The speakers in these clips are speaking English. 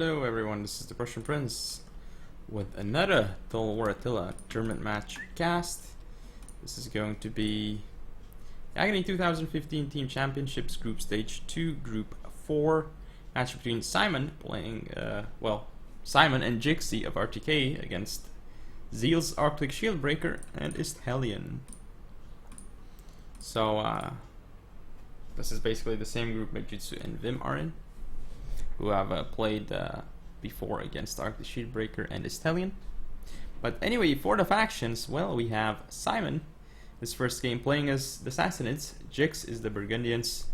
Hello everyone, this is the Prussian Prince with another Total War Attila tournament match cast. This is going to be Aggony 2015 Team Championships Group Stage 2, Group 4. Match between Simon playing, Simon and Jixi of RTK against Zeal's Arcticshield Breaker and Isthelion. So, this is basically the same group Meijutsu and Vim are in, who have played before against Arcticshield Breaker and Isthelion. But anyway, for the factions, well, we have Simon, his first game playing as the Sassanids, Jix is the Burgundians,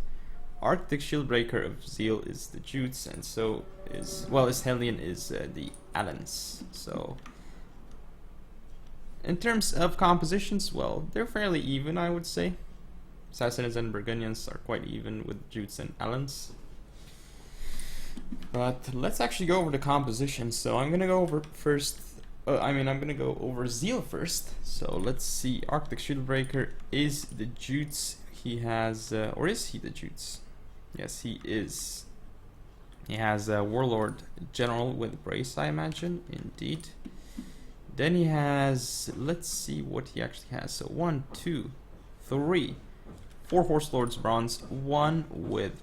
Arcticshield Breaker of Zeal is the Jutes, and so is, well, Isthelion is the Allans. So, in terms of compositions, well, they're fairly even, I would say. Sassanids and Burgundians are quite even with Jutes and Allans. But let's actually go over the composition. So I'm gonna go over first. I'm gonna go over Zeal first. So let's see. Arcticshield Breaker is the Jutes. He has, or is he the Jutes? Yes, he is. He has a Warlord General with Brace, I imagine. Indeed. Then he has. Let's see what he actually has. So 1, 2, 3, 4 Horse Lords Bronze, 1 with.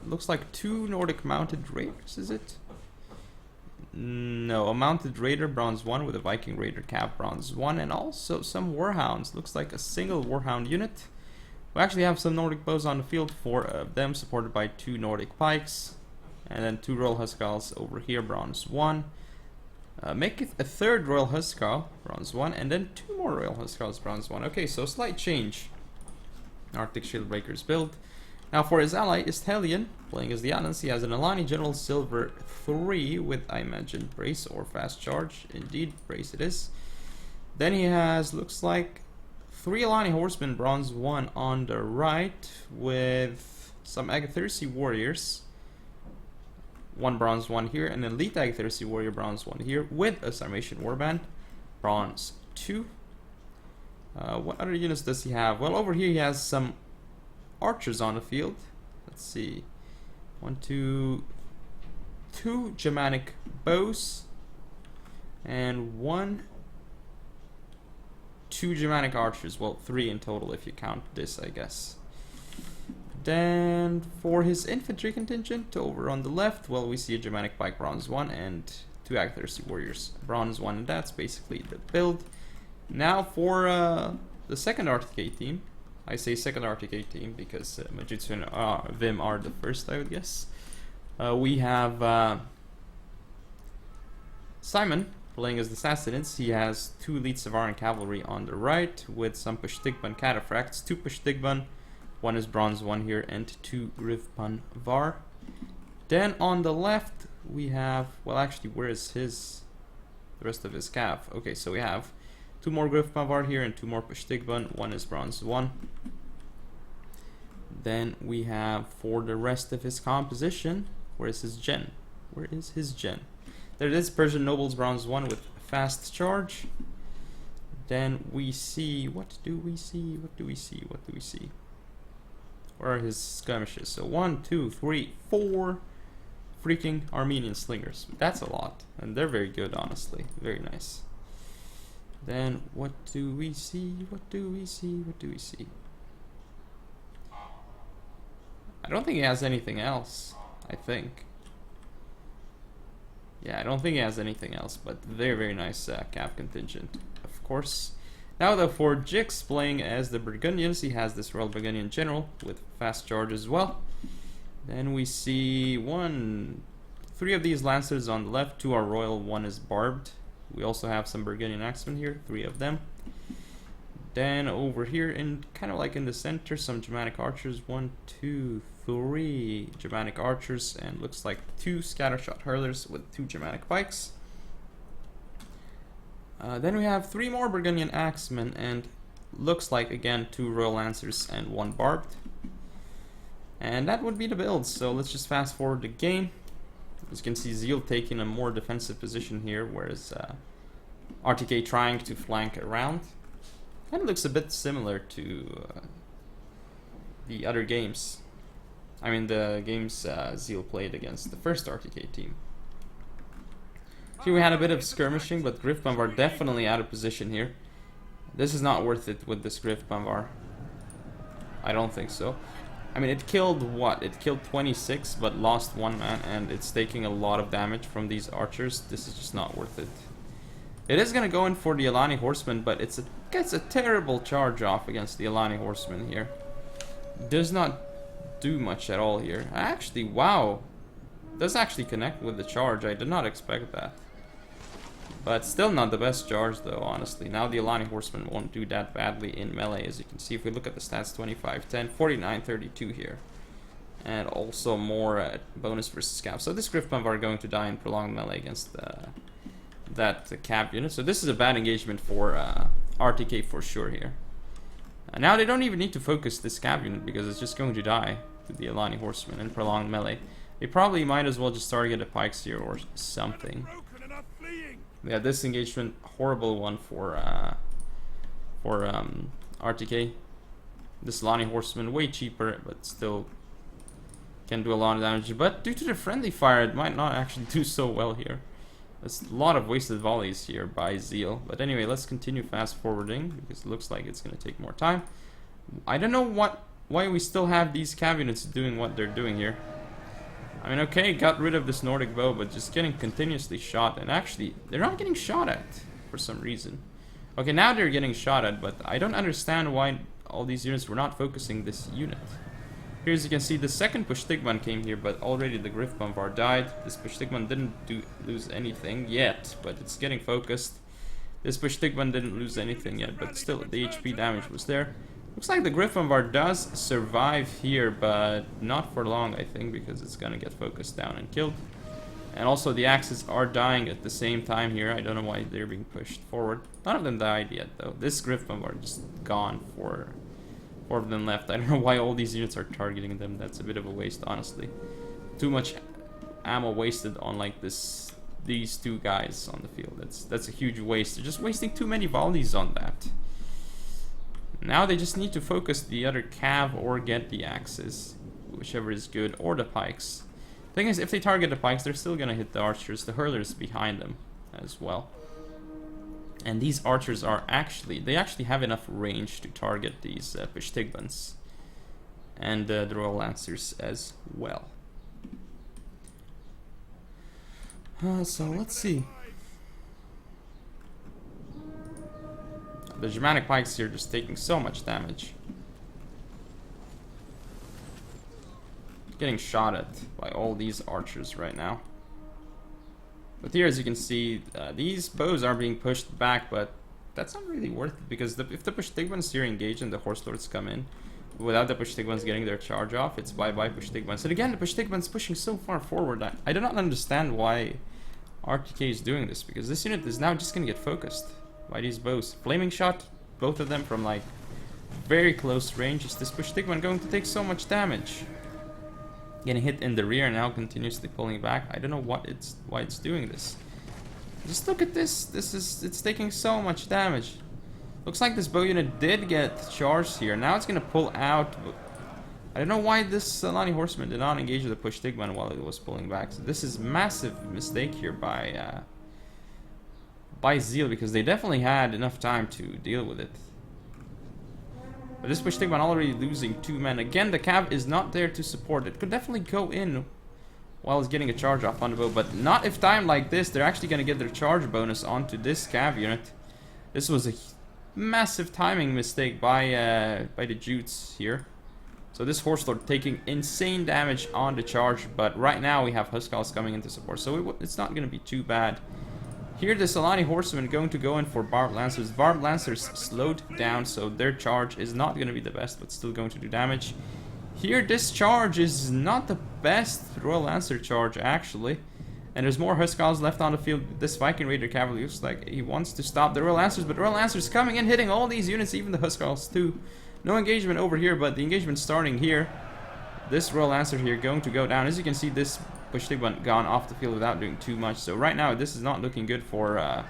Looks like 2 Nordic Mounted Raiders, is it? No, a Mounted Raider, Bronze 1, with a Viking Raider Cap, Bronze 1, and also some Warhounds. Looks like a single Warhound unit. We actually have some Nordic Bows on the field, 4 of them, supported by 2 Nordic Pikes, and then 2 Royal Huskarls over here, Bronze 1. Make it a 3rd Royal Huskarl, Bronze 1, and then 2 more Royal Huskarls, Bronze 1. Okay, so slight change. Arcticshield Breaker's build. Now for his ally, Isthelion, playing as the Allans, he has an Alani General Silver 3 with, I imagine, Brace or Fast Charge. Indeed, Brace it is. Then he has, looks like, 3 Alani Horsemen, Bronze 1 on the right, with some Aggony Warriors. 1 Bronze 1 here, and an Elite Aggony Warrior, Bronze 1 here, with a Sarmatian Warband, Bronze 2. What other units does he have? Well, over here he has some archers on the field. Let's see. 1, 2, 2 Germanic bows, and 1, 2 Germanic archers. Well, 3 in total if you count this, I guess. Then for his infantry contingent over on the left, well, we see a Germanic Pike, Bronze 1, and 2 Aggony Warriors, Bronze 1, and that's basically the build. Now for the second RTK team. I say second RTK team because Meijutsu and Vim are the first, I would guess. We have Simon playing as the Sassanids. He has 2 Elite Savaran Cavalry on the right with some Pushtigban Cataphracts, 2 Pushtigban, 1 is Bronze 1 here, and 2 Grifpan Var. Then on the left we have, well, actually, where is the rest of his cav? Okay, so we have 2 more Grifpan Var here and 2 more Pushtigban, 1 is Bronze 1. Then we have, for the rest of his composition, where is his gen? Where is his gen? There it is, Persian Nobles, Bronze 1 with Fast Charge. Then we see, what do we see? Where are his skirmishes? So 1, 2, 3, 4 freaking Armenian Slingers. That's a lot, and they're very good, honestly. Very nice. Then what do we see? I don't think he has anything else, I think. Yeah, I don't think he has anything else, but very, very nice cap contingent, of course. Now though, for Jix playing as the Burgundians, he has this Royal Burgundian General with Fast Charge as well. Then we see 3 of these Lancers on the left, 2 are Royal, 1 is Barbed. We also have some Burgundian Axemen here, 3 of them. Then over here, kind of like in the center, some Germanic Archers, 1, 2, 3 Germanic Archers, and looks like 2 Scattershot Hurlers with 2 Germanic Pikes. Then we have 3 more Burgundian Axemen, and looks like, again, 2 Royal Lancers and 1 Barbed. And that would be the build, so let's just fast forward the game. As you can see, Zeal taking a more defensive position here, whereas RTK trying to flank around. Kind of looks a bit similar to the other games. I mean, the games Zeal played against the first RTK team. Here we had a bit of skirmishing, but Griff Bombar definitely out of position here. This is not worth it with this Griff Bombar. I don't think so. I mean, it killed what? It killed 26, but lost 1 man, and it's taking a lot of damage from these archers. This is just not worth it. It is gonna go in for the Alani Horseman, but it gets a terrible charge off against the Alani Horseman here. Does not do much at all here. Actually, wow. Does actually connect with the charge. I did not expect that. But still not the best charge though, honestly. Now the Alani Horseman won't do that badly in melee, as you can see. If we look at the stats, 25, 10, 49, 32 here. And also more bonus versus cap. So this Griff Bombar are going to die in prolonged melee against that cap unit. So this is a bad engagement for RTK for sure here. Now they don't even need to focus this cap unit because it's just going to die to the Alani Horseman in prolonged melee. They probably might as well just target the pikes here or something. Yeah, this engagement, horrible one for RTK. This Alani Horseman, way cheaper, but still can do a lot of damage. But due to the friendly fire, it might not actually do so well here. There's a lot of wasted volleys here by Zeal. But anyway, let's continue fast forwarding because it looks like it's going to take more time. I don't know why we still have these cav units doing what they're doing here. I mean, okay, got rid of this Nordic bow, but just getting continuously shot. And actually, they're not getting shot at for some reason. Okay, now they're getting shot at, but I don't understand why all these units were not focusing this unit. Here, as you can see, the second Pushtigman came here, but already the Griff Bombar died. This Pushtigman didn't lose anything yet, but it's getting focused. This Pushtigman didn't lose anything yet, but still, the HP damage was there. Looks like the Griff Bombar does survive here, but not for long, I think, because it's gonna get focused down and killed. And also, the axes are dying at the same time here. I don't know why they're being pushed forward. None of them died yet, though. This Griff Bombar just gone for 4 of them left. I don't know why all these units are targeting them. That's a bit of a waste, honestly. Too much ammo wasted on like these 2 guys on the field. That's a huge waste. They're just wasting too many volleys on that. Now they just need to focus the other cav or get the axes, whichever is good, or the pikes. Thing is, if they target the pikes, they're still gonna hit the archers, the hurlers behind them as well. And these archers are they actually have enough range to target these Pushtigbans and the Royal Lancers as well. So let's see. The Germanic pikes here just taking so much damage. Getting shot at by all these archers right now. But here, as you can see, these bows are being pushed back, but that's not really worth it because if the Pushtigbans here engage and the Horse Lords come in, without the Pushtigbans getting their charge off, it's bye-bye Pushtigbans. And again, the Pushtigbans pushing so far forward. I do not understand why RTK is doing this, because this unit is now just going to get focused by these bows. Flaming shot, both of them from like very close range. Is this Pushtigman going to take so much damage? Getting hit in the rear now, continuously pulling back. I don't know why it's doing this. Just look at this. It's taking so much damage. Looks like this bow unit did get charged here. Now it's gonna pull out. I don't know why this Alani Horseman did not engage with the Pushtigman while it was pulling back. So this is massive mistake here by Zeal, because they definitely had enough time to deal with it. But this Pushtigman already losing 2 men. Again, the cav is not there to support. It could definitely go in while it's getting a charge off on the bow, but not if timed like this. They're actually going to get their charge bonus onto this cav unit. This was a massive timing mistake by the Jutes here. So this Horse Lord taking insane damage on the charge, but right now we have Huskarls coming into support, so it's not going to be too bad. Here, this Alani Horseman going to go in for Barbed Lancers. Barbed Lancers slowed down, so their charge is not going to be the best, but still going to do damage. Here, this charge is not the best Royal Lancer charge, actually. And there's more Huskarls left on the field. This Viking Raider Cavalry looks like he wants to stop the Royal Lancers, but Royal Lancers coming in, hitting all these units, even the Huskarls too. No engagement over here, but the engagement starting here. This Royal Lancer here going to go down. As you can see, this Pushtigman gone off the field without doing too much. So right now, this is not looking good for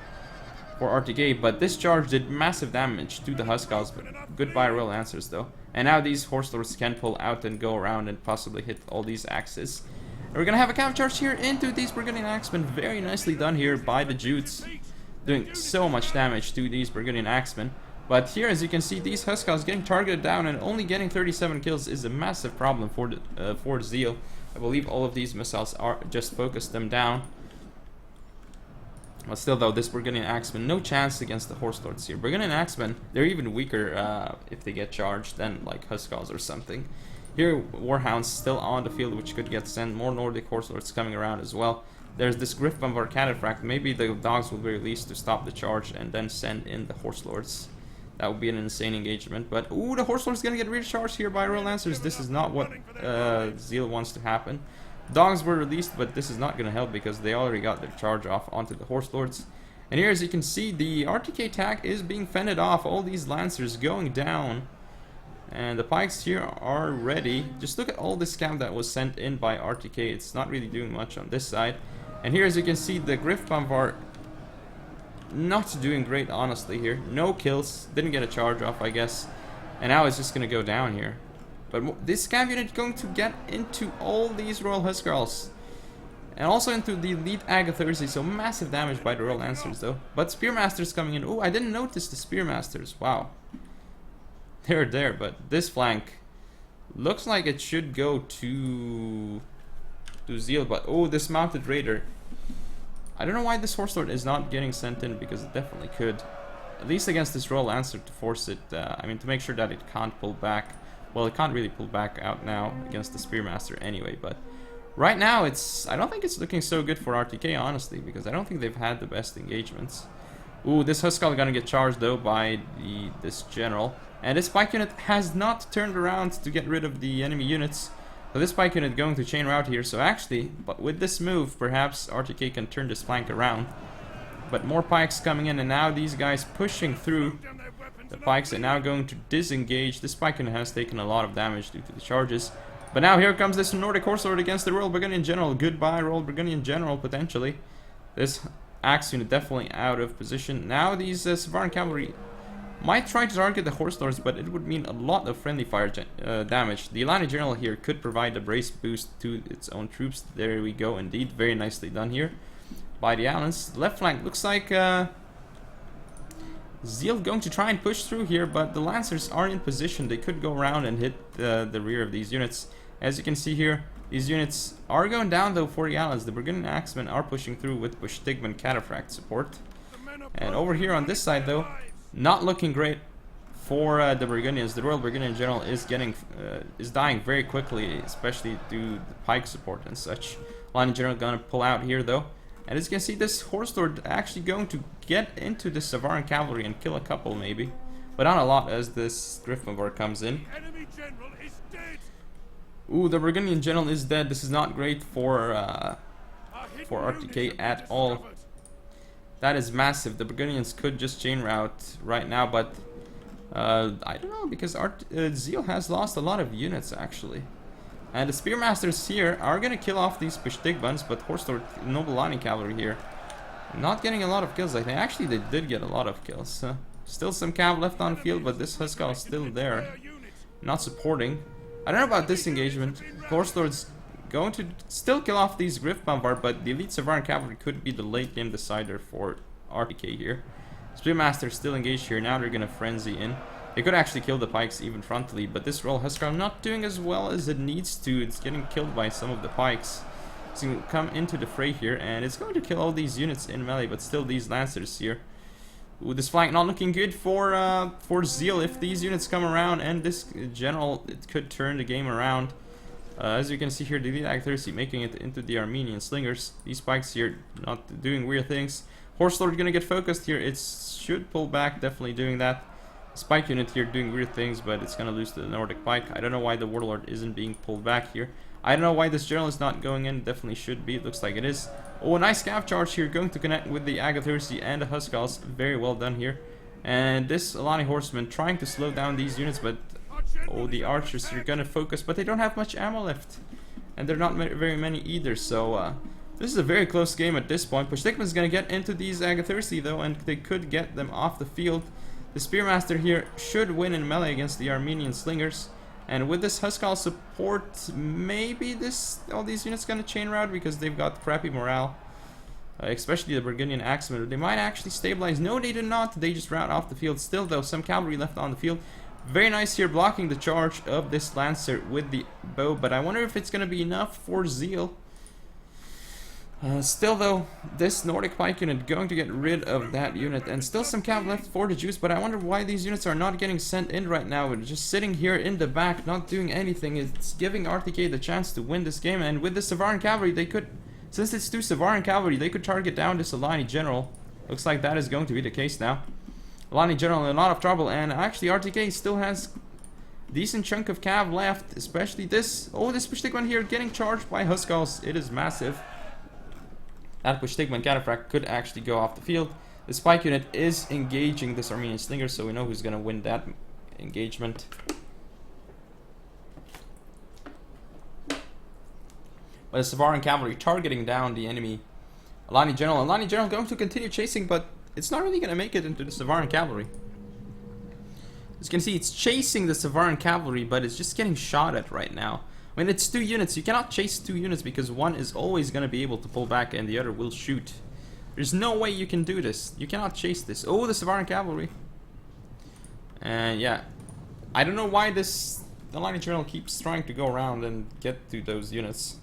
RTK, but this charge did massive damage to the Huskarls. But goodbye Royal Lancers though. And now these Horse Lords can pull out and go around and possibly hit all these axes. And we're gonna have a cav charge here into these Burgundian Axemen. Very nicely done here by the Jutes. Doing so much damage to these Burgundian Axemen. But here, as you can see, these Huskarls getting targeted down and only getting 37 kills is a massive problem for Zeal. I believe all of these missiles are just focused them down. But still, though, this Burgundian Axeman, no chance against the Horse Lords here. Burgundian Axemen, they're even weaker if they get charged than like Huskarls or something. Here, Warhounds still on the field, which could get sent. More Nordic Horse Lords coming around as well. There's this Griff Bomb or Cataphract. Maybe the dogs will be released to stop the charge and then send in the Horse Lords. That would be an insane engagement. But, ooh, the Horse Lord's gonna get recharged here by Royal Lancers. This is not what Zeal wants to happen. Dogs were released, but this is not gonna help because they already got their charge off onto the Horse Lords. And here, as you can see, the RTK attack is being fended off. All these Lancers going down. And the Pikes here are ready. Just look at all this scam that was sent in by RTK. It's not really doing much on this side. And here, as you can see, the Griff Bomb are not doing great, honestly, here. No kills. Didn't get a charge off, I guess. And now it's just going to go down here. But this scam unit going to get into all these Royal Huskarls. And also into the Elite Agathyrsi. So massive damage by the Royal Lancers, though. But Spearmasters coming in. Oh, I didn't notice the Spearmasters. Wow. They're there, but this flank looks like it should go to Zeal. But, oh, this Mounted Raider. I don't know why this Horse Lord is not getting sent in, because it definitely could. At least against this Royal Lancer to force it, I mean, to make sure that it can't pull back. Well, it can't really pull back out now against the Spearmaster anyway, but right now I don't think it's looking so good for RTK, honestly, because I don't think they've had the best engagements. Ooh, this Huskal gonna get charged, though, by this General. And this Pike unit has not turned around to get rid of the enemy units. So this Pike unit going to chain route here. So actually, but with this move, perhaps RTK can turn this flank around. But more Pikes coming in, and now these guys pushing through. The Pikes are now going to disengage. This Pike unit has taken a lot of damage due to the charges. But now here comes this Nordic Horse Lord against the Royal Burgundian General. Goodbye, Royal Burgundian General, potentially. This Axe unit definitely out of position. Now these Savaran Cavalry might try to target the Horse Lords, but it would mean a lot of friendly fire damage. The Alani General here could provide a brace boost to its own troops. There we go, indeed. Very nicely done here by the Alans. Left flank looks like Zeal going to try and push through here, but the Lancers are in position. They could go around and hit the rear of these units. As you can see here, these units are going down, though, for the Alans. The Burgundian Axemen are pushing through with Bushtigman Cataphract support. And over here on this side, though, not looking great for the Burgundians. The Royal Burgundian General is dying very quickly, especially due to the Pike support and such. Line General gonna pull out here, though. And as you can see, this Horse Lord actually going to get into the Savaran Cavalry and kill a couple, maybe. But not a lot, as this Griffmore comes in. Ooh, the Burgundian General is dead. This is not great for RTK at all. That is massive. The Burgundians could just chain route right now, but I don't know, because Zeal has lost a lot of units, actually. And the Spearmasters here are going to kill off these Bushtigbans, but Horse Lord Nobilani Cavalry here not getting a lot of kills, I think. Actually, they did get a lot of kills. Still some cav left on field, but this Huskal is still there, not supporting. I don't know about this engagement. Horse Lord's going to still kill off these Griff Bombard, but the Elite Savaran Cavalry could be the late game decider for RTK here. Spearmaster still engaged here. Now they're going to frenzy in. They could actually kill the Pikes even frontally, but this Royal Huskar not doing as well as it needs to. It's getting killed by some of the Pikes. It's going to come into the fray here, and it's going to kill all these units in melee, but still these Lancers here. Ooh, this flank not looking good for Zeal. If these units come around and this General, it could turn the game around. As you can see here, the Elite Agathyrsi making it into the Armenian Slingers. These Pikes here not doing weird things. Horse Lord gonna get focused here. It should pull back, definitely doing that. Spike unit here doing weird things, but it's gonna lose to the Nordic Pike. I don't know why the Warlord isn't being pulled back here. I don't know why this General is not going in. Definitely should be. It looks like it is. Oh, a nice scav charge here, going to connect with the Agathyrsi and the Huskals. Very well done here. And this Alani Horseman trying to slow down these units, but oh, the archers are gonna focus, but they don't have much ammo left, and they're not very many either. So this is a very close game at this point. Bushtigman's gonna get into these Agathyrsi, though, and they could get them off the field. The Spearmaster here should win in melee against the Armenian Slingers. And with this Huskarl support, maybe all these units gonna chain route because they've got crappy morale. Especially the Burgundian Axeman. They might actually stabilize. No, they do not. They just route off the field. Still, though, some cavalry left on the field. Very nice here, blocking the charge of this Lancer with the bow. But I wonder if it's going to be enough for Zeal. Still, though, this Nordic Pike unit going to get rid of that unit. And still some cav left for the Jews. But I wonder why these units are not getting sent in right now. We're just sitting here in the back, not doing anything. It's giving RTK the chance to win this game. And with the Savaran cavalry, they could... Since it's 2 Savaran cavalry, they could target down this Alani general. Looks like that is going to be the case now. Alani general in a lot of trouble, and actually RTK still has decent chunk of cav left, especially this. Oh, this Pushtigman here getting charged by Huskarls. It is massive. That Pushtigman Cataphract could actually go off the field. The Spike unit is engaging this Armenian Slinger, so we know who's going to win that engagement. But the Savaran cavalry targeting down the enemy Alani general. Alani general going to continue chasing, but it's not really going to make it into the Savaran cavalry. As you can see, it's chasing the Savaran cavalry, but it's just getting shot at right now. I mean, it's 2 units. You cannot chase 2 units because one is always going to be able to pull back and the other will shoot. There's no way you can do this. You cannot chase this. Oh, the Savaran cavalry. And yeah, I don't know why this Alani general keeps trying to go around and get to those units.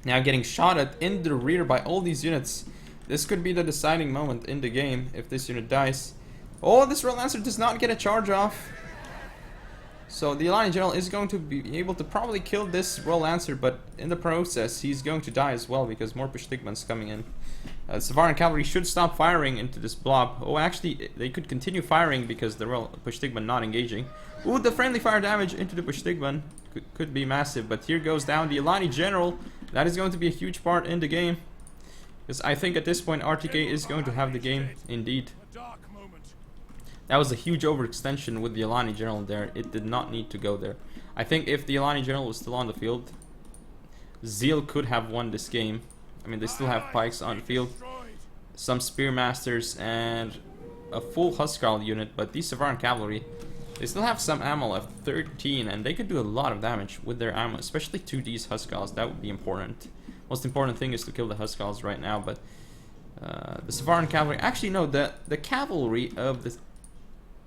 Now getting shot at in the rear by all these units. This could be the deciding moment in the game if this unit dies. Oh, this Royal Lancer does not get a charge off. So the Alani general is going to be able to probably kill this Royal Lancer, but in the process he's going to die as well because more Pushtigman's coming in. Savaran cavalry should stop firing into this blob. Oh, actually they could continue firing because the Royal Pushtigman not engaging. Ooh, the friendly fire damage into the Pushtigman could be massive, but here goes down the Alani general. That is going to be a huge part in the game. Because I think at this point RTK is going to have the game indeed. That was a huge overextension with the Alani general there. It did not need to go there. I think if the Alani general was still on the field, Zeal could have won this game. I mean, they still have pikes on the field, some Spearmasters, and a full Huskarl unit. But these Savaran cavalry, they still have some ammo left, 13, and they could do a lot of damage with their ammo, especially to these Huskarls. That would be important. Most important thing is to kill the Huskarls right now, but the Savaran cavalry, actually no, the cavalry of the,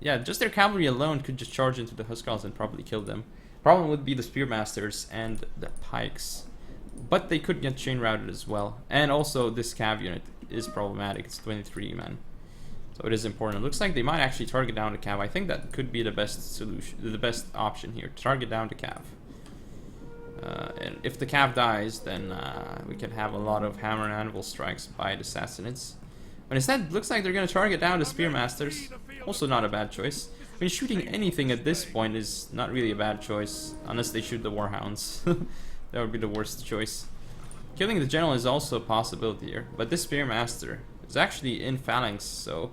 yeah, just their cavalry alone could just charge into the Huskarls and probably kill them. Problem would be the Spearmasters and the pikes, but they could get chain routed as well. And also this cav unit is problematic. It's 23 man. So it is important. It looks like they might actually target down the cav. I think that could be the best solution, the best option here. Target down the cav. And if the cav dies, then we can have a lot of hammer and anvil strikes by the Sassanids. But instead, it looks like they're going to target down the Spearmasters. Also not a bad choice. I mean, shooting anything at this point is not really a bad choice, unless they shoot the Warhounds. That would be the worst choice. Killing the general is also a possibility here, but this Spearmaster is actually in phalanx, so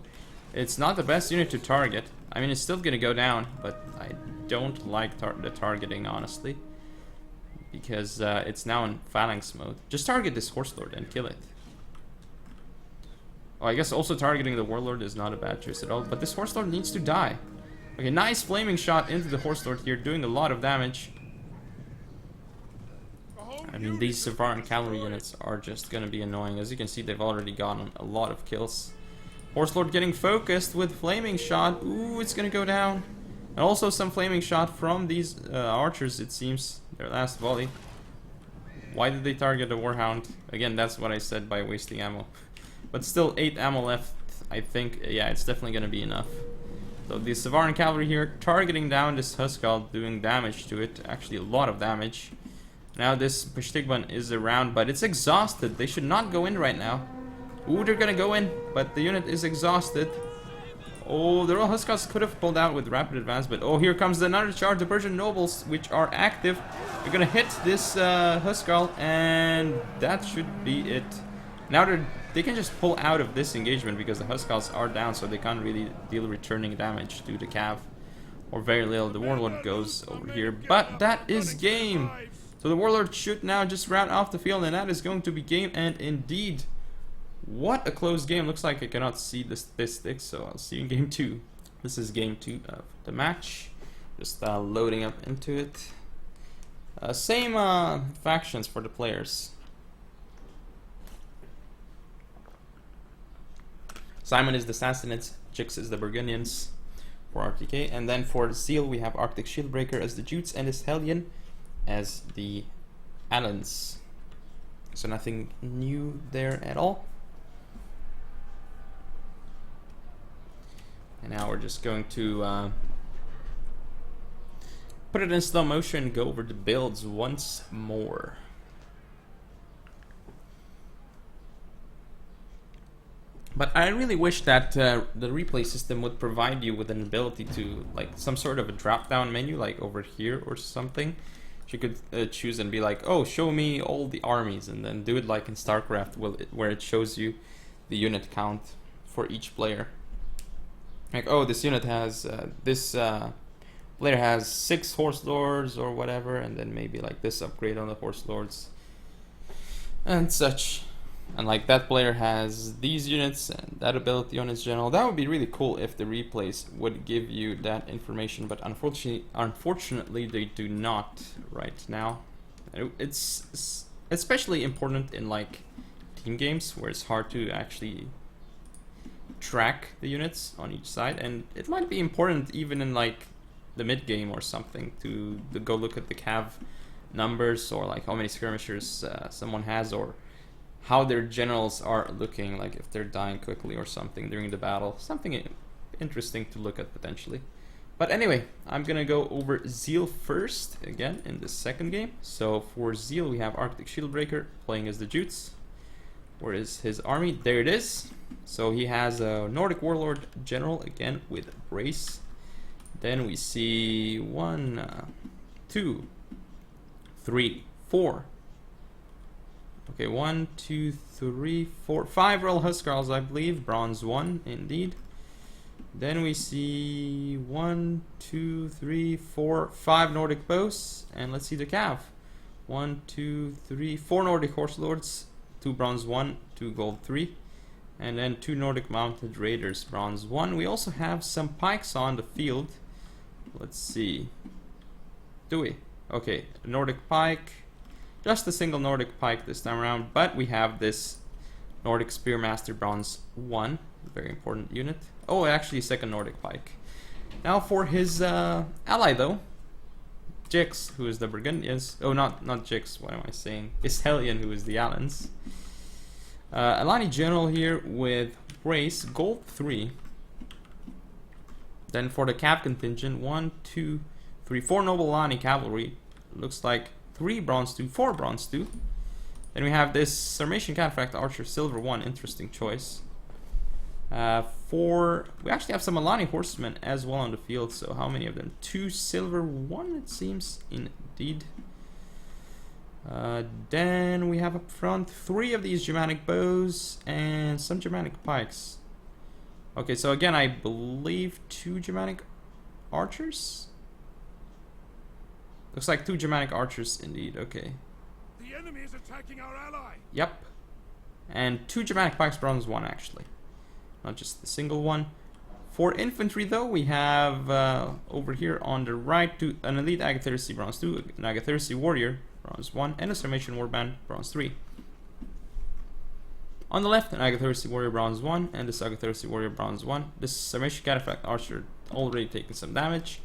it's not the best unit to target. I mean, it's still gonna go down, but I don't like the targeting, honestly, because it's now in phalanx mode. Just target this Horse Lord and kill it. Oh, I guess also targeting the Warlord is not a bad choice at all, but this Horse Lord needs to die. Okay, nice flaming shot into the Horse Lord here, doing a lot of damage. I mean, these Savaran cavalry units are just gonna be annoying. As you can see, they've already gotten a lot of kills. Horse Lord getting focused with flaming shot. Ooh, it's gonna go down. And also some flaming shot from these archers, it seems. Their last volley. Why did they target the Warhound? Again, that's what I said by wasting ammo. But still, 8 ammo left. I think, yeah, it's definitely gonna be enough. So the Savaran cavalry here targeting down this Huskarl, doing damage to it. Actually, a lot of damage. Now this Pushtigman is around, but it's exhausted. They should not go in right now. Ooh, they're gonna go in, but the unit is exhausted. Oh, the Royal Huskarls could have pulled out with rapid advance, but oh, here comes another charge. The Persian nobles, which are active, they're gonna hit this Huskarl, and that should be it. Now they can just pull out of this engagement because the Huskarls are down, so they can't really deal returning damage to the cav, or very little. The Warlord goes over here, but that is game. So the Warlord should now just round off the field, and that is going to be game. And indeed, what a close game. Looks like I cannot see the statistics, so I'll see you in game 2. This is game 2 of the match. Just loading up into it. Same factions for the players. Simon is the Sassanids, Jix is the Burgundians for RTK, and then for the Seal we have Arctic Shieldbreaker as the Jutes and Isthelion as the Allans. So nothing new there at all. And now we're just going to put it in slow motion and go over the builds once more. But I really wish that the replay system would provide you with an ability to, like, some sort of a drop-down menu, like over here or something. You could choose and be like, oh, show me all the armies, and then do it like in StarCraft, where it shows you the unit count for each player. Like, oh, this unit has, this player has 6 Horse Lords or whatever, and then maybe like this upgrade on the Horse Lords and such. And like that player has these units and that ability on his general. That would be really cool if the replays would give you that information, but unfortunately they do not right now. It's especially important in like team games where it's hard to actually track the units on each side, and it might be important even in like the mid game or something to go look at the cav numbers, or like how many skirmishers someone has, or how their generals are looking, like if they're dying quickly or something during the battle. Something interesting to look at potentially. But anyway, I'm gonna go over Zeal first again in the second game. So for Zeal we have Arctic Shieldbreaker playing as the Jutes. Where is his army? There it is. So he has a Nordic Warlord general again with Brace. Then we see 1, 2, 3, 4. Okay, 1, 2, 3, 4, 5 Royal Huskarls, I believe. Bronze 1, indeed. Then we see 1, 2, 3, 4, 5 Nordic Bows. And let's see the cav. 1, 2, 3, 4 Nordic Horse Lords. 2 Bronze 1, 2 Gold 3. And then 2 Nordic Mounted Raiders, Bronze 1. We also have some pikes on the field. Let's see. Do we? Okay, Nordic Pike. Just a single Nordic Pike this time around, but we have this Nordic Spearmaster Bronze 1, very important unit. Oh, actually second Nordic Pike. Now for his ally though, Jix, who is the Burgundians. Oh, not Jix, what am I saying? Isthelion, who is the Allans. Alani General here with Brace, Gold 3. Then for the cav contingent, 1, 2, 3, 4 Noble Alani Cavalry. Looks like 3 Bronze 2, 4 Bronze 2. Then we have this Sarmatian Cataphract Archer Silver 1, interesting choice. We actually have some Alani Horsemen as well on the field, so how many of them? 2 Silver 1, it seems, indeed. Then we have up front 3 of these Germanic Bows and some Germanic Pikes. Okay, so again, I believe 2 Germanic Archers? Looks like 2 Germanic Archers indeed, okay. The enemy is attacking our ally. Yep. And 2 Germanic Pikes, Bronze 1 actually. Not just the single one. For infantry though, we have over here on the right an Elite Agathyrsi Bronze 2, an Agathyrsi Warrior, Bronze 1, and a Sarmatian Warband, Bronze 3. On the left, an Agathyrsi Warrior, Bronze 1, and this Agathyrsi Warrior, Bronze 1. This Sarmatian Cataphract Archer already taken some damage.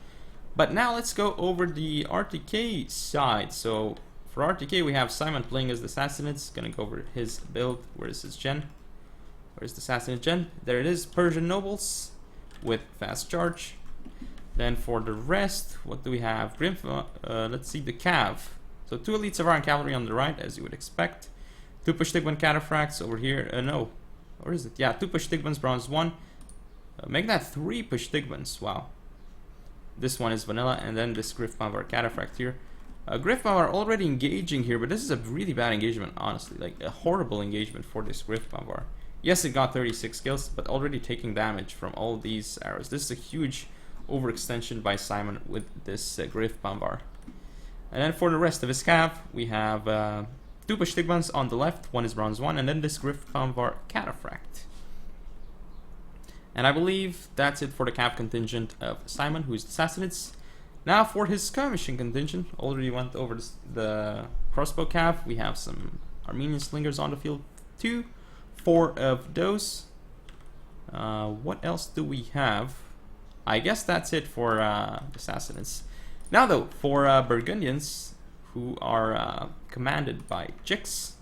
But now let's go over the RTK side. So for RTK we have Simon playing as the Sassanids. Gonna go over his build. Where is his gen? Where's the Sassanid gen? There it is, Persian Nobles with fast charge. Then for the rest, what do we have? Let's see the cav. So 2 Elite Savaran Cavalry on the right, as you would expect. 2 Pushtigman Cataphracts over here. No. Or is it? Yeah, 2 Pushtigmans, Bronze 1. Make that 3 Pushtigmans. Wow. This one is vanilla, and then this Griffmavar Cataphract here. Griffmavar already engaging here, but this is a really bad engagement, honestly. Like, a horrible engagement for this Griffmavar. Yes, it got 36 kills, but already taking damage from all these arrows. This is a huge overextension by Simon with this Griffmavar. And then for the rest of his cav, we have 2 Pushtigmans on the left, 1 is Bronze 1, and then this Griffmavar Cataphract. And I believe that's it for the cav contingent of Simon, who is the Sassanids. Now for his skirmishing contingent, already went over the crossbow cav. We have some Armenian slingers on the field too. 4 of those. What else do we have? I guess that's it for assassins. Now though, for Burgundians, who are commanded by Jix,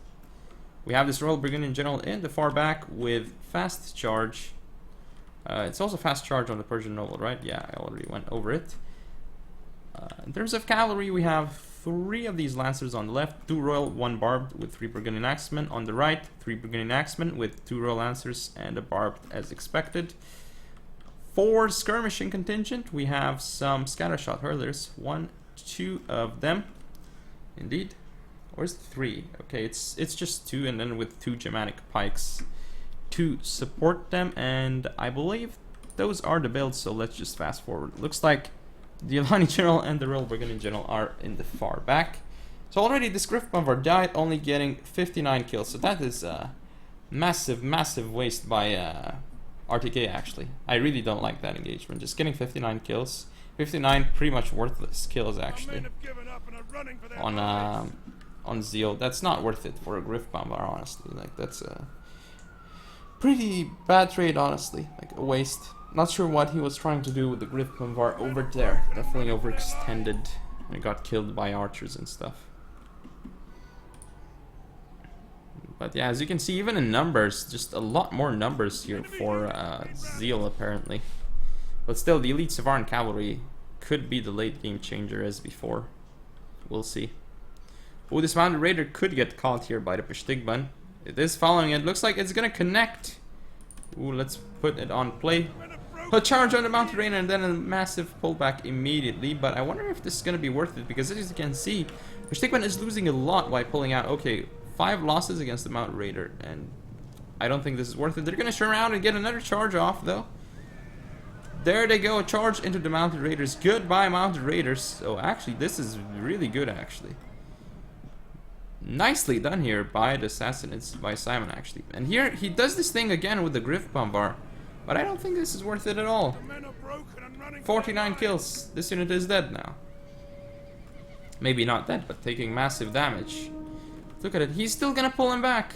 we have this Royal Burgundian General in the far back with fast charge. It's also fast charge on the Persian Noble, right? Yeah, I already went over it. In terms of cavalry, we have 3 of these Lancers on the left, 2 Royal, 1 Barbed with 3 Burgundian Axemen. On the right, 3 Burgundian Axemen with 2 Royal Lancers and a Barbed as expected. For skirmishing contingent, we have some scattershot hurlers. 1, 2 of them. Indeed. Or is it 3? Okay, it's just 2, and then with 2 Germanic pikes to support them. And I believe those are the builds, so let's just fast forward. Looks like the Aggony General and the Royal Burgundian General are in the far back. So already this Griff Bomber died, only getting 59 kills. So that is a massive, massive waste by RTK actually. I really don't like that engagement. Just getting 59 kills. 59 pretty much worthless kills actually. On Zeal. That's not worth it for a Griff Bomber, honestly. Like that's a pretty bad trade, honestly. Like a waste. Not sure what he was trying to do with the Griff Bomber over there. Definitely overextended and got killed by archers and stuff. But yeah, as you can see, even in numbers, just a lot more numbers here for Zeal apparently. But still, the Elite Savaran Cavalry could be the late game changer as before. We'll see. Oh, this Mounted Raider could get caught here by the Peshtigban. It is following it. Looks like it's gonna connect. Ooh, let's put it on play. A charge on the Mounted Raider and then a massive pullback immediately. But I wonder if this is gonna be worth it, because as you can see, Peshtigban is losing a lot by pulling out. Okay, 5 losses against the Mounted Raider, and I don't think this is worth it. They're gonna turn around and get another charge off though. There they go, charge into the Mounted Raiders. Goodbye, Mounted Raiders. So actually, this is really good actually. Nicely done here by the Assassinates, by Simon actually. And here he does this thing again with the Griff Bombar, but I don't think this is worth it at all. 49 kills. This unit is dead now. Maybe not dead, but taking massive damage. Look at it. He's still gonna pull him back.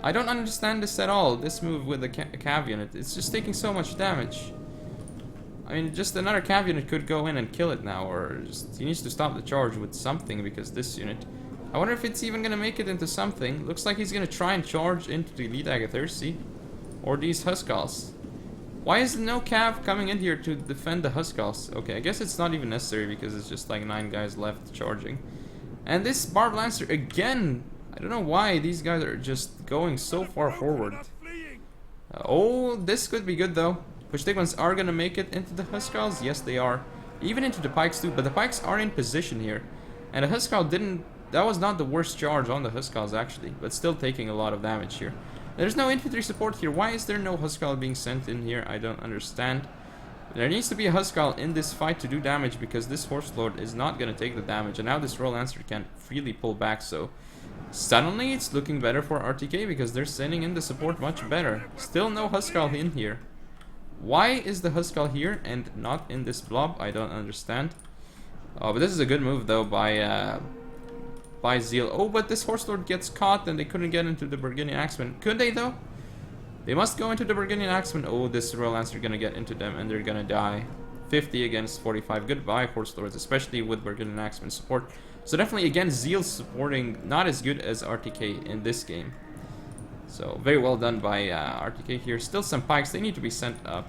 I don't understand this at all. This move with the cav unit. It's just taking so much damage. I mean, just another cav unit could go in and kill it now, or just, he needs to stop the charge with something, because this unit... I wonder if it's even gonna make it into something. Looks like he's gonna try and charge into the Elite Agathyrsi, or these Huskals. Why is no cav coming in here to defend the Huskals? Okay, I guess it's not even necessary, because it's just like 9 guys left charging. And this Barbed Lancer again, I don't know why these guys are just going so far forward. Oh, this could be good though. Peshtigmans are gonna make it into the Huskals? Yes, they are. Even into the Pikes too, but the Pikes are in position here. And the Huskal didn't... That was not the worst charge on the Huskals actually, but still taking a lot of damage here. There's no infantry support here. Why is there no Huskal being sent in here? I don't understand. There needs to be a Huskal in this fight to do damage, because this Horse Lord is not gonna take the damage. And now this Royal Lancer can freely pull back, so... Suddenly it's looking better for RTK, because they're sending in the support much better. Still no Huskal in here. Why is the Huskal here and not in this blob? I don't understand. Oh, but this is a good move though by Zeal. Oh, but this Horse Lord gets caught and they couldn't get into the Burgundian Axemen. Could they though? They must go into the Burgundian Axemen. Oh, this Royal Lancer gonna get into them and they're gonna die. 50 against 45. Goodbye, Horse Lords, especially with Burgundian Axemen support. So definitely again, Zeal supporting not as good as RTK in this game. So very well done by RTK here. Still some pikes, they need to be sent up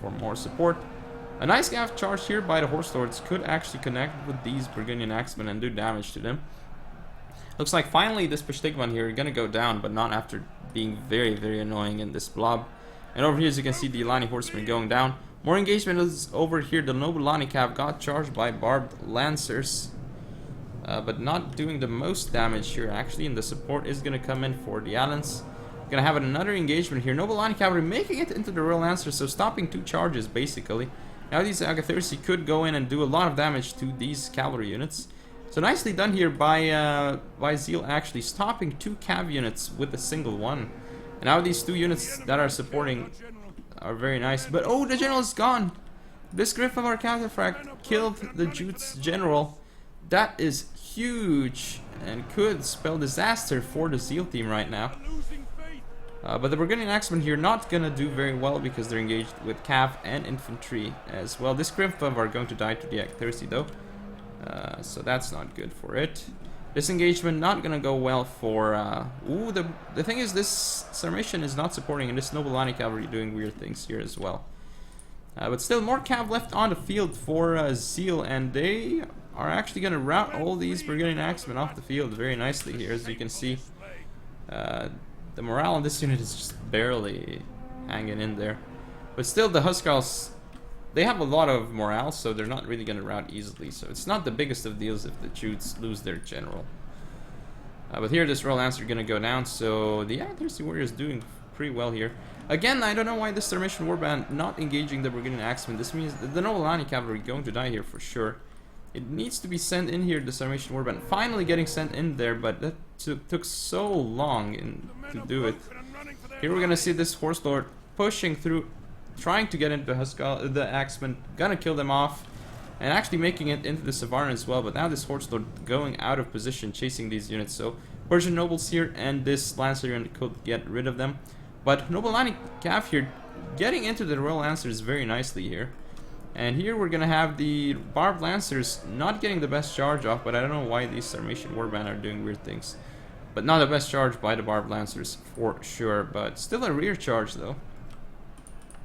for more support. A nice gaff charge here by the Horse Lords could actually connect with these Burgundian Axemen and do damage to them. Looks like finally this Peshtigman here is gonna go down, but not after being very, very annoying in this blob. And over here, as you can see, the Alani Horsemen going down. More engagement is over here. The Noble Lani Cav got charged by Barbed Lancers, but not doing the most damage here actually, and the support is going to come in for the Allans. Going to have another engagement here. Noble Lani Cavalry making it into the Royal Lancer, so stopping 2 charges basically. Now these Agathyrsi could go in and do a lot of damage to these cavalry units. So nicely done here by Zeal, actually stopping 2 cav units with a single one. And now these 2 units that are supporting are very nice. But oh, the general is gone. This Griff of our Counterfract killed the Jute's general. That is huge and could spell disaster for the Zeal team right now. But the Burgundian Axemen here not gonna do very well because they're engaged with cav and infantry as well. This Griffov are going to die to the Acthercy though, so that's not good for it. This engagement not gonna go well for. Ooh, the thing is, this Sarmatian is not supporting, and this Nobilani cavalry doing weird things here as well. But still, more cav left on the field for Zeal, and they are actually gonna rout all these Burgundian Axemen off the field very nicely here, as you can see. The morale on this unit is just barely hanging in there. But still, the Huskarls, they have a lot of morale, so they're not really going to rout easily. So it's not the biggest of deals if the Jutes lose their general. But here, this Royal Lancer is going to go down, so the Acthercy Warrior is doing pretty well here. Again, I don't know why this Sarmatian Warband not engaging the Burgundian Axemen. This means the Nobilani Cavalry going to die here for sure. It needs to be sent in here, the Sarmatian Warband. Finally getting sent in there, but that took so long to do it. Here we're gonna see this Horse Lord pushing through, trying to get into the Axemen, gonna kill them off, and actually making it into the Savaran as well. But now this Horse Lord going out of position, chasing these units. So Persian Nobles here and this Lancer unit could get rid of them. But Nobilani Cav here getting into the Royal Lancers very nicely here. And here we're gonna have the Barbed Lancers not getting the best charge off, but I don't know why these Sarmatian Warband are doing weird things. But not the best charge by the Barbed Lancers for sure, but still a rear charge though.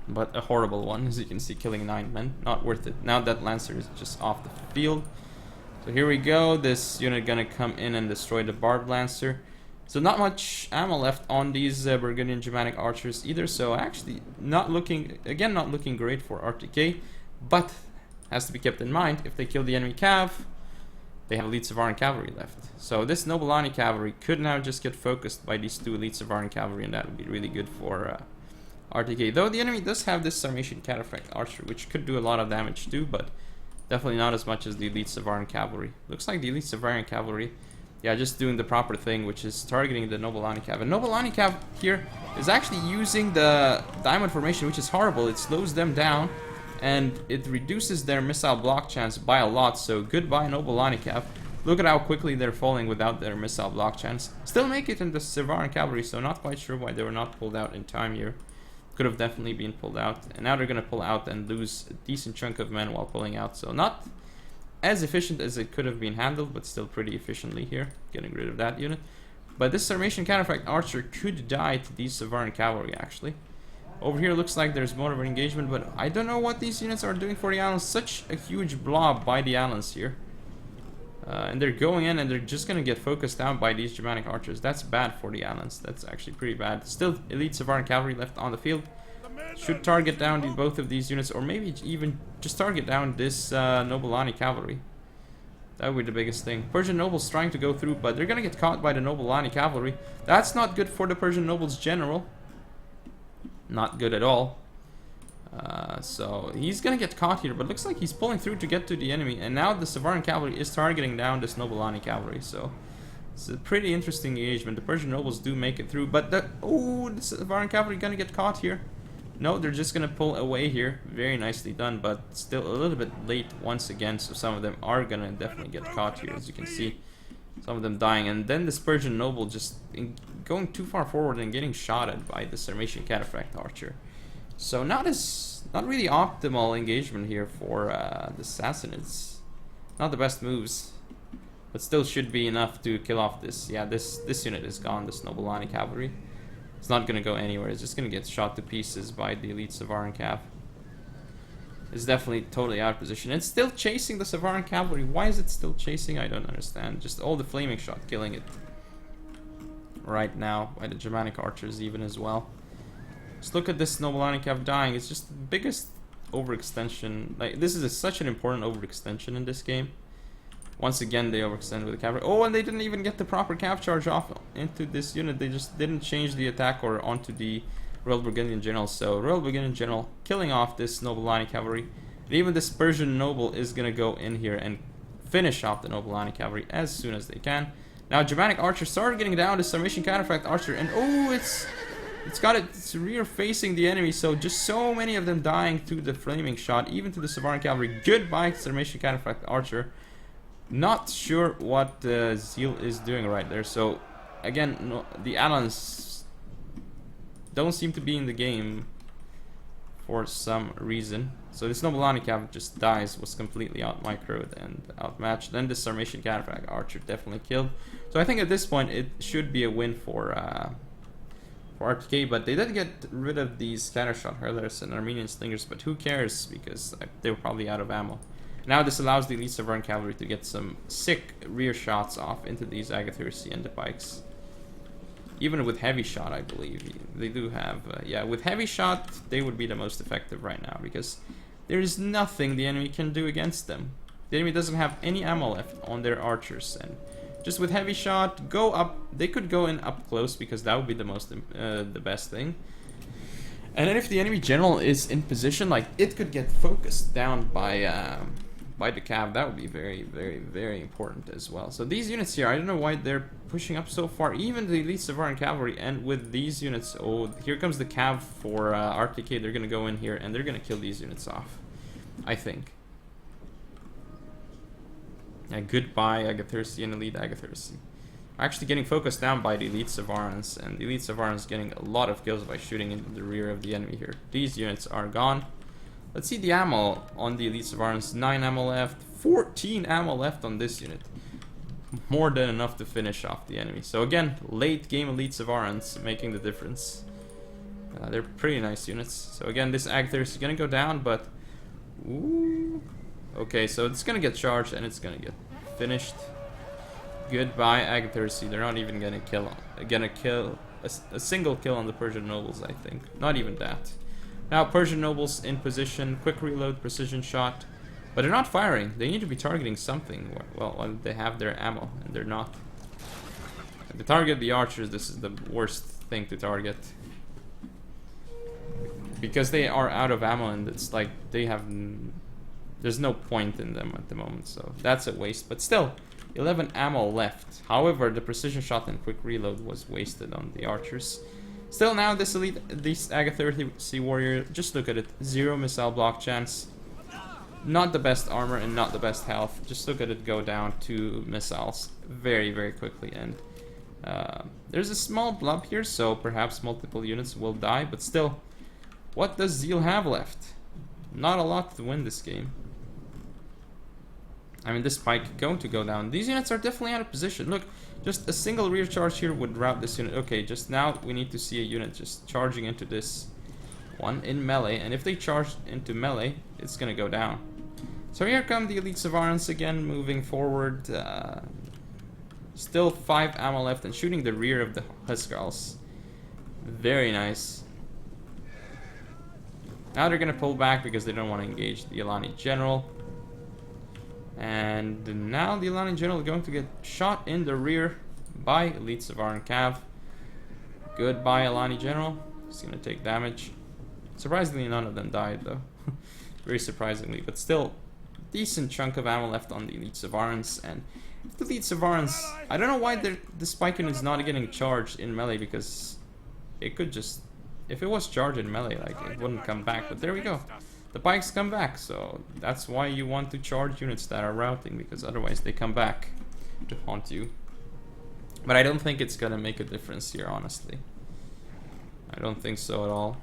But a horrible one, as you can see, killing 9 men. Not worth it. Now that Lancer is just off the field. So here we go, this unit gonna come in and destroy the Barbed Lancer. So not much ammo left on these Burgundian Germanic archers either, so actually not looking great for RTK. But has to be kept in mind, if they kill the enemy cav, they have elite Savaran cavalry left. So this Nobilani cavalry could now just get focused by these 2 elite Savaran cavalry, and that would be really good for RTK. Though the enemy does have this Sarmatian Cataphract archer, which could do a lot of damage too, but definitely not as much as the elite Savaran cavalry. Looks like the elite Savaran cavalry, yeah, just doing the proper thing, which is targeting the Nobilani cav. And Nobilani cav here is actually using the diamond formation, which is horrible. It slows them down, and it reduces their missile block chance by a lot, so goodbye Nobilani Cav. Look at how quickly they're falling without their missile block chance. Still make it in the Savaran Cavalry, so not quite sure why they were not pulled out in time here. Could have definitely been pulled out, and now they're going to pull out and lose a decent chunk of men while pulling out, so not as efficient as it could have been handled, but still pretty efficiently here, getting rid of that unit. But this Sarmatian Cataphract archer could die to these Savaran Cavalry actually. Over here looks like there's more of an engagement, but I don't know what these units are doing for the Allans. Such a huge blob by the Allans here. And they're going in and they're just going to get focused down by these Germanic archers. That's bad for the Allans. That's actually pretty bad. Still elite Savaran cavalry left on the field. Should target down both of these units, or maybe even just target down this Nobilani cavalry. That would be the biggest thing. Persian nobles trying to go through, but they're going to get caught by the Nobilani cavalry. That's not good for the Persian nobles general. Not good at all. So he's gonna get caught here, but looks like he's pulling through to get to the enemy, and now the Savaran cavalry is targeting down this Nobilani cavalry. So it's a pretty interesting engagement. The Persian nobles do make it through, but the Savaran cavalry gonna get caught here. No, they're just gonna pull away here. Very nicely done, but still a little bit late once again. So some of them are gonna definitely get caught here, as you can see. Some of them dying, and then this Persian noble just going too far forward and getting shot at by the Sarmatian Cataphract archer. So not really optimal engagement here for the Sassanids. Not the best moves, but still should be enough to kill off this. Yeah, this unit is gone. This Nobilani cavalry. It's not gonna go anywhere. It's just gonna get shot to pieces by the elite Savaran cav. It's definitely totally out of position. It's still chasing the Savaran cavalry. Why is it still chasing? I don't understand. Just all the flaming shot killing it right now by the Germanic archers even as well. Just look at this Nobilani cav dying. It's just the biggest overextension. Like, this is such an important overextension in this game. Once again, they overextend with the cavalry. Oh, and they didn't even get the proper cav charge off into this unit. They just didn't change the attack or onto the Royal Burgundian General. So Royal Burgundian General killing off this Nobilani cavalry. And even this Persian noble is going to go in here and finish off the Nobilani cavalry as soon as they can. Now Germanic archers started getting down to Sarmatian Cataphract archer, and oh, it's It's got its rear facing the enemy, so just so many of them dying to the flaming shot, even to the Savaran cavalry. Goodbye, Extermination Cataphract Archer. Not sure what Zeal is doing right there. So again, no, the Alans don't seem to be in the game for some reason. So this Nobilani Cav just dies, was completely out microed and outmatched. Then this Sarmatian Cataphract Archer definitely killed. So I think at this point it should be a win for RTK, but they did get rid of these Scattershot Hurlers and Armenian Slingers, but who cares, because they were probably out of ammo. Now this allows the Elite Savaran Cavalry to get some sick rear shots off into these Agathyrsi and the pikes. Even with heavy shot, I believe they do have yeah, with heavy shot they would be the most effective right now, because there is nothing the enemy can do against them. The enemy doesn't have any ammo left on their archers, and just with heavy shot, go up. They could go in up close, because that would be the most the best thing. And then if the enemy general is in position, like, it could get focused down by the cav. That would be very, very, very important as well. So these units here, I don't know why they're pushing up so far. Even the Elite Savaran Cavalry, and with these units, oh, here comes the cav for RTK. They're gonna go in here and they're gonna kill these units off, I think. Yeah, goodbye Agathyrsi and Elite Agathyrsi. Actually getting focused down by the Elite Savarans, and the Elite Savarans getting a lot of kills by shooting into the rear of the enemy here. These units are gone. Let's see the ammo on the Elite Savarans. 9 ammo left, 14 ammo left on this unit. More than enough to finish off the enemy. So again, late game Elite Savarans making the difference. They're pretty nice units. So again, this Agathyrsi is gonna go down, but ooh. Okay, so it's gonna get charged and it's gonna get finished. Goodbye Agathyrsi. They're not even gonna kill a single kill on the Persian nobles, I think. Not even that. Now Persian nobles in position, quick reload, precision shot, but they're not firing. They need to be targeting something. Well, they have their ammo, and they're not. If they target the archers, this is the worst thing to target, because they are out of ammo, and it's like they have. There's no point in them at the moment, so that's a waste. But still, 11 ammo left. However, the precision shot and quick reload was wasted on the archers. Still, now this Agathyrsi warrior, just look at it. 0 missile block chance. Not the best armor and not the best health. Just look at it go down 2 missiles very, very quickly. And there's a small blob here, so perhaps multiple units will die. But still, what does Zeal have left? Not a lot to win this game. I mean, this pike going to go down. These units are definitely out of position. Look, just a single rear charge here would rout this unit. Okay, just now we need to see a unit just charging into this one in melee. And if they charge into melee, it's going to go down. So here come the Elite Savarans again, moving forward. Still 5 ammo left and shooting the rear of the Huskars. Very nice. Now they're going to pull back because they don't want to engage the Alani General. And now the Alani General is going to get shot in the rear by Elite Savaran Cav. Goodbye, Alani General. He's going to take damage. Surprisingly, none of them died, though. Very surprisingly. But still, decent chunk of ammo left on the Elite Savarans. And the Elite Savarans, I don't know why the spike unit is not getting charged in melee, because it could just... If it was charged in melee, like, it wouldn't come back. But there we go. The pikes come back, so that's why you want to charge units that are routing, because otherwise they come back to haunt you. But I don't think it's gonna make a difference here, honestly. I don't think so at all.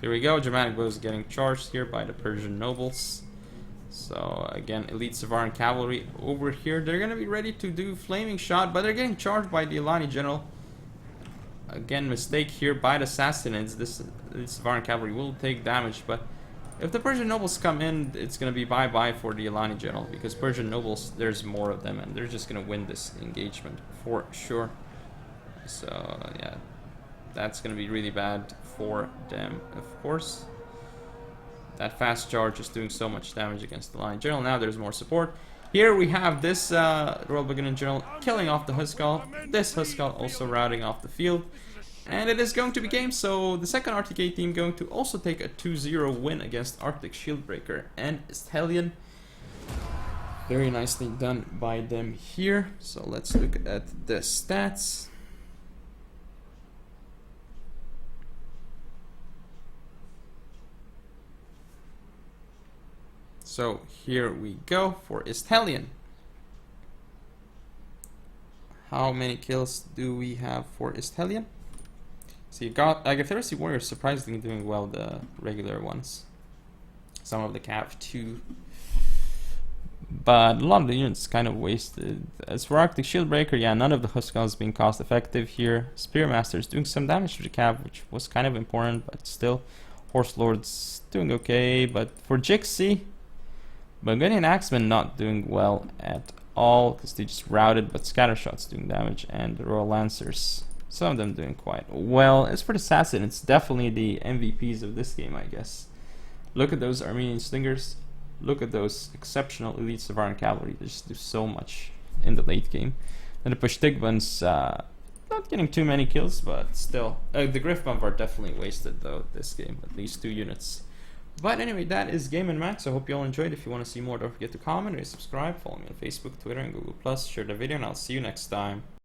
Here we go, Germanic Bow is getting charged here by the Persian nobles. So again, Elite Savaran Cavalry over here. They're gonna be ready to do flaming shot, but they're getting charged by the Alani General. Again, mistake here by the Sassanids. This Savaran Cavalry will take damage, but if the Persian nobles come in, it's gonna be bye-bye for the Alani General, because Persian nobles, there's more of them, and they're just gonna win this engagement for sure. So yeah, that's gonna be really bad for them, of course. That fast charge is doing so much damage against the Alani General. Now there's more support. Here we have this Royal Beginning General killing off the Huskar. This Huskar also routing off the field. And it is going to be game, so the second RTK team going to also take a 2-0 win against Arctic Shieldbreaker and Isthelion. Very nicely done by them here. So let's look at the stats. So here we go for Isthelion. How many kills do we have for Isthelion? So you got Aggony Warriors surprisingly doing well, the regular ones. Some of the Cav too. But a lot of the units kind of wasted. As for Arcticshield Breaker, yeah, none of the Huskals being cost effective here. Spearmaster is doing some damage to the Cav, which was kind of important, but still. Horse Lord's doing okay, but for Jixie, Aggony and Axeman not doing well at all, because they just routed, but Scattershot's doing damage, and the Royal Lancers, some of them doing quite well. As for the Assassin, it's definitely the MVPs of this game, I guess. Look at those Armenian Slingers. Look at those exceptional elite Savaran cavalry. They just do so much in the late game. Then the Pushtigbans, not getting too many kills, but still. The Griff Bump are definitely wasted though this game. At least 2 units. But anyway, that is Game and Max. I hope you all enjoyed. If you want to see more, don't forget to comment or subscribe. Follow me on Facebook, Twitter, and Google+. Share the video, and I'll see you next time.